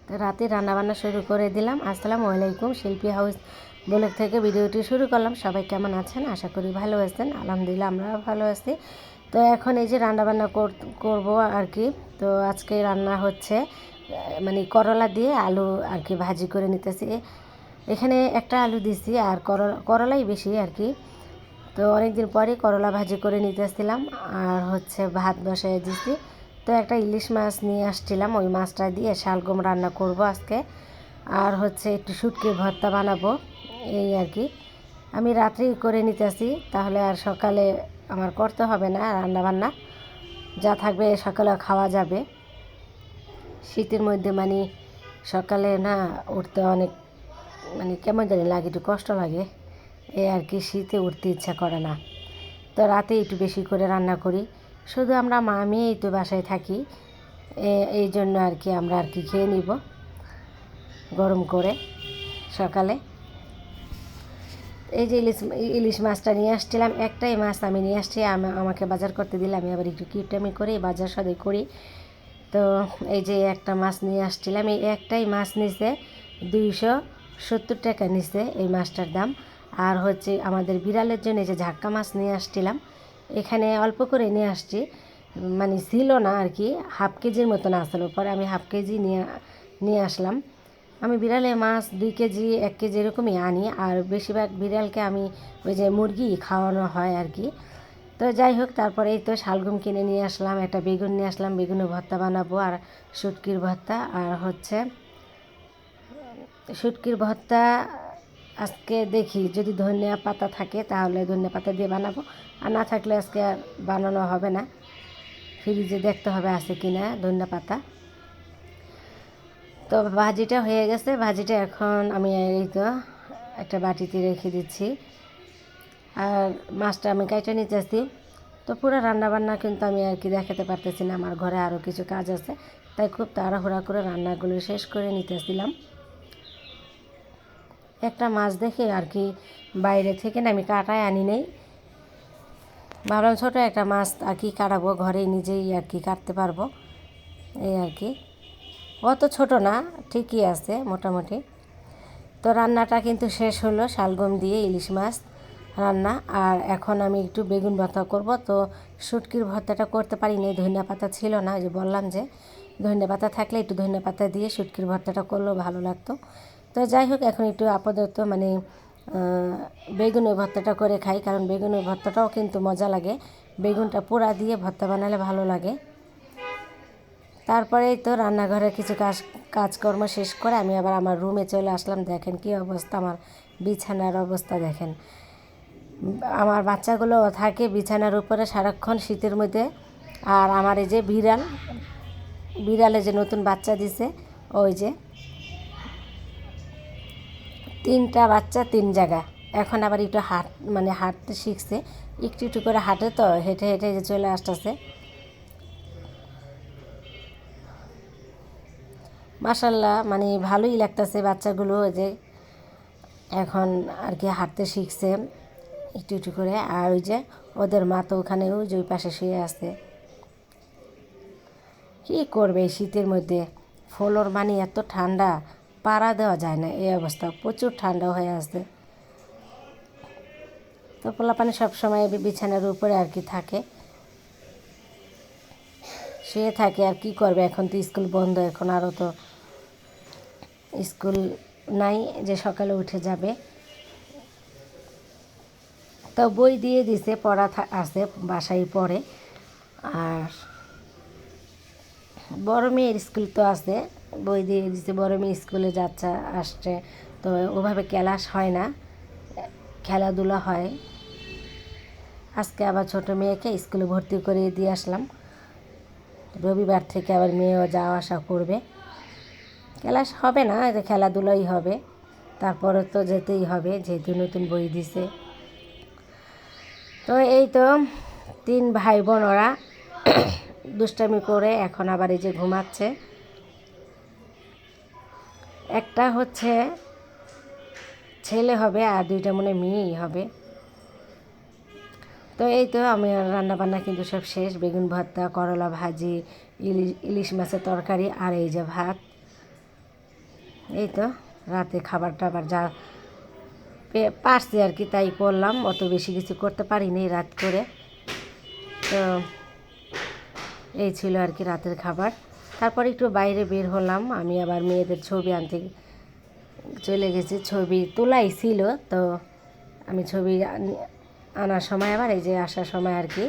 তো রাতে রান্নাবান্না শুরু করে দিলাম। আসসালামু আলাইকুম, শিল্পী হাউস ব্লগ থেকে ভিডিওটি শুরু করলাম। সবাই কেমন আছেন? আশা করি ভালো আছেন। আলহামদুলিল্লাহ আমরাও ভালো আছি। তো এখন এই যে রান্নাবান্না করব আর কি। তো আজকে রান্না হচ্ছে মানে করলা দিয়ে আলু আর কি ভাজি করে নিতেছি। এখানে একটা আলু দিছি আর করলাই বেশি আর কি। তো অনেকদিন পরে করলা ভাজি করে নিতেছিলাম আর হচ্ছে ভাত বসাই দিছি। তো একটা ইলিশ মাছ নিয়ে আসছিলাম, ওই মাছটা দিয়ে শালগম রান্না করব আজকে। আর হচ্ছে একটু শুটকির ভর্তা বানাবো, এই আর কি। আমি রাত্রেই করে নিতেছি, তাহলে আর সকালে আমার করতে হবে না রান্না বান্না, যা থাকবে সকালে খাওয়া যাবে। শীতের মধ্যে মানে সকালে না উঠতে অনেক মানে কেমন জানি লাগে, একটু কষ্ট লাগে, এই আর কি। শীতে উঠতে ইচ্ছা করে না, তো রাতে একটু বেশি করে রান্না করি। শুধু আমরা মা মেয়েই তো বাসায় থাকি, এই জন্য আর কি আমরা আর কি খেয়ে নিব গরম করে সকালে। এই যে ইলিশ মাছটা নিয়ে আসছিলাম, একটাই মাছ আমি নিয়ে আসছি, আমাকে বাজার করতে দিলে আমি আবার একটু কিপটামি করি, বাজার সদাই করি। তো এই যে একটা মাছ নিয়ে আসছিলাম, এই একটাই মাছ নিছে 270 টাকা নিছে এই মাছটার দাম। আর হচ্ছে আমাদের বিড়ালের জন্য এই যে ঝাক্কা মাছ নিয়ে আসছিলাম, এখানে অল্প করে নিয়ে আসছি, মানে ছিল না আর কি, হাফ কেজির মতন আসলো, পরে আমি হাফ কেজি নিয়ে আসলাম। আমি বিড়ালে মাছ 2 কেজি 1 কেজি এরকমই আনি, আর বেশিরভাগ বিড়ালকে আমি ওই যে মুরগি খাওয়ানো হয় আর কি। তো যাই হোক, তারপরে এই তো শালগম কিনে নিয়ে আসলাম, একটা বেগুন নিয়ে আসলাম, বেগুনের ভর্তা বানাবো, আর শুটকির ভর্তা। আর হচ্ছে শুটকির ভর্তা আজকে দেখি যদি ধনিয়া পাতা থাকে তাহলে ধনিয়া পাতা দিয়ে বানাবো, আর না থাকলে আজকে আর বানানো হবে না। ফ্রিজে দেখতে হবে আছে কি না ধনিয়া পাতা। তো ভাজিটা হয়ে গেছে, ভাজিটা এখন আমি এই তো একটা বাটিতে রেখে দিচ্ছি, আর মাছটা আমি কাইটে নিতেছি। তো পুরো রান্নাবান্না কিন্তু আমি আর কি দেখাতে পারতেছি না, আমার ঘরে আরও কিছু কাজ আছে, তাই খুব তাড়াহুড়া করে রান্নাগুলো শেষ করে নিতেছিলাম। একটা মাছ দেখে আর কি বাইরে থেকে না আমি কাটায় আনি নেই, ভাবলাম ছোটো একটা মাছ আর কি কাটাবো, ঘরে নিজেই আর কি কাটতে পারবো, এই আর কি। অত ছোট না, ঠিকই আছে মোটামুটি। তো রান্নাটা কিন্তু শেষ হলো, শালগম দিয়ে ইলিশ মাছ রান্না। আর এখন আমি একটু বেগুন ভর্তা করব। তো শুটকির ভর্তাটা করতে পারি না, ধনিয়া পাতা ছিল না, যে বললাম যে ধনিয়া পাতা থাকলে একটু ধনিয়া পাতা দিয়ে শুটকির ভর্তাটা করলেও ভালো লাগতো। তো যাই হোক, এখন একটু আপাতত মানে বেগুনের ভর্তাটা করে খাই, কারণ বেগুনের ভর্তাটাও কিন্তু মজা লাগে, বেগুনটা পোড়া দিয়ে ভর্তা বানালে ভালো লাগে। তারপরেই তো রান্নাঘরের কিছু কাজকর্ম শেষ করে আমি আবার আমার রুমে চলে আসলাম। দেখেন কি অবস্থা, আমার বিছানার অবস্থা দেখেন। আমার বাচ্চাগুলো থাকে বিছানার উপরে সারাক্ষণ শীতের মধ্যে, আর আমার এই যে বিড়ালে যে নতুন বাচ্চা দিছে, ওই যে 3টা বাচ্চা 3 জায়গা। এখন আবার একটু হাঁটতে শিখছে, একটু একটু করে হাঁটে, তো হেঁটে হেঁটে যে চলে আসতেছে। মাশাল্লাহ, মানে ভালোই লাগতেছে বাচ্চাগুলো যে এখন আর কি হাঁটতে শিখছে একটু একটু করে। আর ওই যে ওদের মা তো ওখানেও যে ওই পাশে শুয়ে আছে। কী করবে এই শীতের মধ্যে, ফ্লোর মানে এত ঠান্ডা, পাড়া দেওয়া যায় না, এই অবস্থা, প্রচুর ঠান্ডা হয়ে আসছে। তো পোলাপানি সবসময় বিছানার উপরে আর কি থাকে, শুয়ে থাকে। আর কি করবে, এখন তো স্কুল বন্ধ, এখন আরও তো স্কুল নাই যে সকালে উঠে যাবে। তো বই দিয়ে দিছে, পড়া আছে, বাসায় পড়ে। আর বড় মেয়ের স্কুল তো আছে, বই দিয়ে দিছে, বড় মেয়ে স্কুলে যাচ্ছে আসছে, তো ওভাবে ক্লাস হয় না, খেলাধুলা হয়। আজকে আবার ছোটো মেয়েকে স্কুলে ভর্তি করে দিয়ে আসলাম, রবিবার থেকে আবার মেয়েও যাওয়া আসা করবে। ক্লাস হবে না, যে খেলাধুলাই হবে, তারপরে তো যেতেই হবে যেহেতু নতুন বই দিছে। তো এই তো 3 ভাই বোন, ওরা দুষ্টামি করে এখন আবার এই যে ঘুমাচ্ছে। একটা হচ্ছে ছেলে হবে আর 2টা মনে মেয়েই হবে। তো এই তো আমি রান্নাবান্না কিন্তু সব শেষ, বেগুন ভর্তা, করলা ভাজি, ইলিশ মাছের তরকারি, আর এই যে ভাত। এই তো রাতে খাবার টাবার যা পারছি আর কি তাই করলাম, অত বেশি কিছু করতে পারিনি রাত করে। তো এই ছিল আর কি রাতের খাবার। তারপর একটু বাইরে বের হলাম, আমি আবার মেয়েদের ছবি আনতে চলে গেছি। ছবি তোলাই ছিল, তো আমি ছবি আনার সময় আবার এই যে আসার সময় আর কি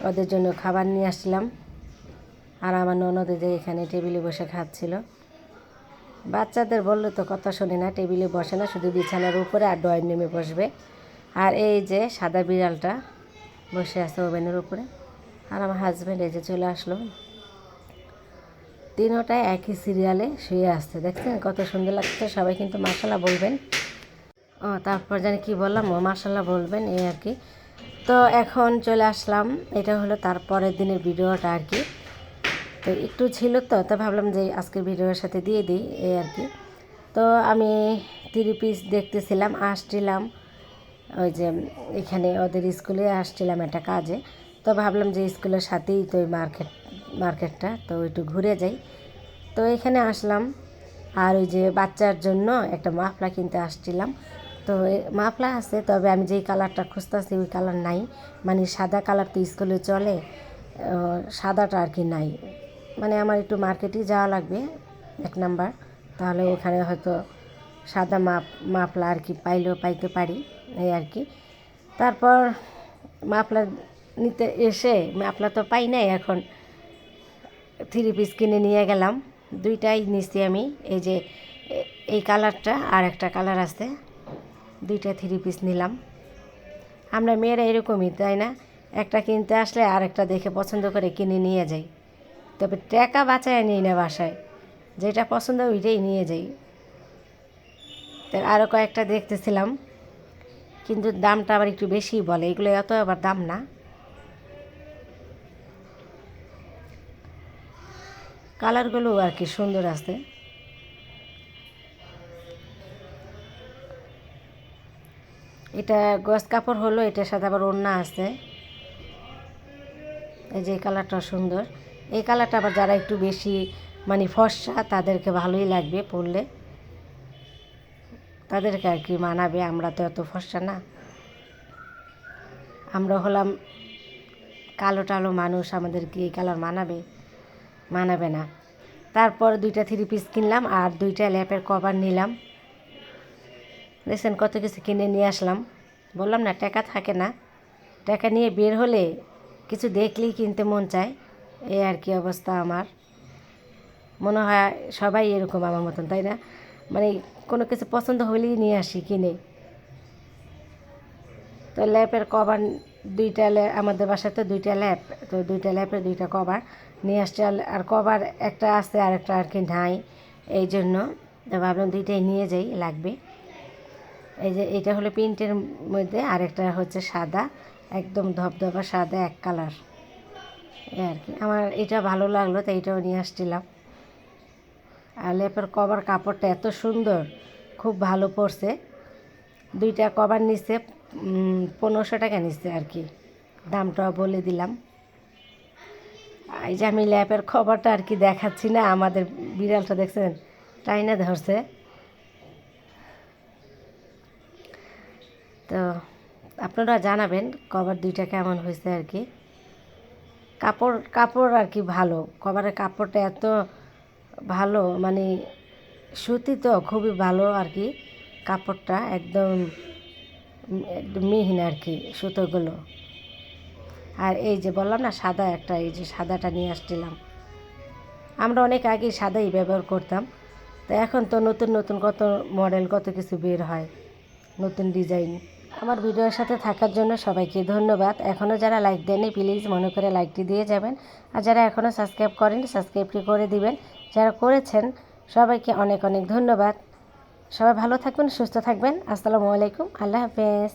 ওদের জন্য খাবার নিয়ে আসছিলাম। আর আমার ননদে যে এখানে টেবিলে বসে খাচ্ছিল। বাচ্চাদের বললে তো কথা শোনে না, টেবিলে বসে না, শুধু বিছানার উপরে আর ড্রয়িং রুমে বসবে। আর এই যে সাদা বিড়ালটা বসে আছে ওভেনের উপরে। আর আমার হাজব্যান্ড এই যে চলে আসলো, তিনোটাই একই সিরিয়ালে শুয়ে আসছে। দেখছেন কত সুন্দর লাগছে, সবাই কিন্তু মাশাআল্লাহ বলবেন। তারপর জানি কি বললাম, মাশাআল্লাহ বলবেন এই আর কি। তো এখন চলে আসলাম, এটা হলো তারপরের দিনের ভিডিওটা আর কি। তো একটু ছিল তো ভাবলাম যে আজকের ভিডিওর সাথে দিয়ে দিই এই আর কি। তো আমি 3 পিস দেখতেছিলাম, আসছিলাম ওই যে এখানে ওদের স্কুলে আসছিলাম একটা কাজে। তো ভাবলাম যে স্কুলের সাথেই তো ওই মার্কেটটা, তো একটু ঘুরে যাই। তো এখানে আসলাম, আর ওই যে বাচ্চার জন্য একটা মাফলা কিনতে আসছিলাম। তো মাফলা আছে, তবে আমি যেই কালারটা খুঁজতেছি ওই কালার নাই, মানে সাদা কালার তো স্কুলে চলে, সাদাটা আর কি নাই। মানে আমার একটু মার্কেটেই যাওয়া লাগবে 1 নাম্বার, তাহলে ওখানে হয়তো সাদা মাফলা আর কি পাইতে পারি এই আর কি। তারপর মাফলা নিতে এসে মাফলা তো পাই নাই, এখন 3 পিস কিনে নিয়ে গেলাম। 2টাই নিচ্ছি আমি, এই যে এই কালারটা আর একটা কালার আছে, 2টা 3 পিস নিলাম। আমরা মেয়েরা এরকমই তাই না, একটা কিনতে আসলে আর একটা দেখে পছন্দ করে কিনে নিয়ে যাই, তবে টাকা বাঁচায় নিই না, বাসায় যেটা পছন্দ ওইটাই নিয়ে যাই। তো আরও কয়েকটা দেখতেছিলাম, কিন্তু দামটা আবার একটু বেশি বলে, এগুলো এত আবার দাম না। কালারগুলো আর কি সুন্দর আছে। এটা গজ কাপড় হলো, এটার সাথে আবার ওড়না আছে। এই যে এই কালারটা সুন্দর, এই কালারটা আবার যারা একটু বেশি মানে ফর্সা তাদেরকে ভালোই লাগবে পরলে, তাদেরকে আর কি মানাবে। আমরা তো এত ফর্সা না, আমরা হলাম কালো টালো মানুষ, আমাদেরকে এই কালার মানাবে না। তারপর 2টা 3 পিস কিনলাম আর 2টা ল্যাপের কভার নিলাম। দেখছেন কত কিছু কিনে নিয়ে আসলাম, বললাম না টাকা থাকে না, টাকা নিয়ে বের হলে কিছু দেখলেই কিনতে মন চায়, এই আর কি অবস্থা আমার। মনে হয় সবাই এরকম আমার মতন, তাই না? মানে কোনো কিছু পছন্দ হলেই নিয়ে আসি কিনে। তো ল্যাপের কভার 2টা আমাদের বাসায় তো 2টা ল্যাপ, তো 2টা ল্যাপের 2টা কভার নিয়ে আসছে। আর কভার একটা আছে আর একটা আর কি নাই, এই জন্য ভাবলাম 2টাই নিয়ে যাই, লাগবে। এই যে এটা হলো প্রিন্টের মধ্যে, আরেকটা হচ্ছে সাদা, একদম ধবধবা সাদা এক কালার এই আর কি। আমার এটা ভালো লাগলো, তাই এটাও নিয়ে আসছিলাম। আর ল্যাপের কভার কাপড়টা এত সুন্দর, খুব ভালো পড়ছে। 2টা কভার নিচ্ছে 1500 টাকা নিচ্ছে আর কি, দামটাও বলে দিলাম। এই যে আমি ল্যাপের কভারটা আর কি দেখাচ্ছি না, আমাদের বিড়ালটা দেখছেন টাইনা ধরছে। তো আপনারা জানাবেন কভার 2টা কেমন হয়েছে আর কি। কাপড় আর কি ভালো, কভারের কাপড়টা এত ভালো, মানে সুতি তো খুবই ভালো আর কি, কাপড়টা একদম মিহিন আর কি সুতোগুলো। আর এই যে বললাম না সাদা একটা, এই যে সাদাটা নিয়ে আসছিলাম। আমরা অনেক আগে সাদাই ব্যবহার করতাম, তো এখন তো নতুন নতুন কত মডেল কত কিছু বের হয়, নতুন ডিজাইন। আমার ভিডিওর সাথে থাকার জন্য সবাইকে ধন্যবাদ। এখনও যারা লাইক দেননি প্লিজ মনে করে লাইকটি দিয়ে যাবেন, আর যারা এখনও সাবস্ক্রাইব করেন সাবস্ক্রাইবটি করে দিবেন। যারা করেছেন সবাইকে অনেক অনেক ধন্যবাদ। সবাই ভালো থাকবেন, সুস্থ থাকবেন। আসসালামু আলাইকুম, আল্লাহ হাফেজ।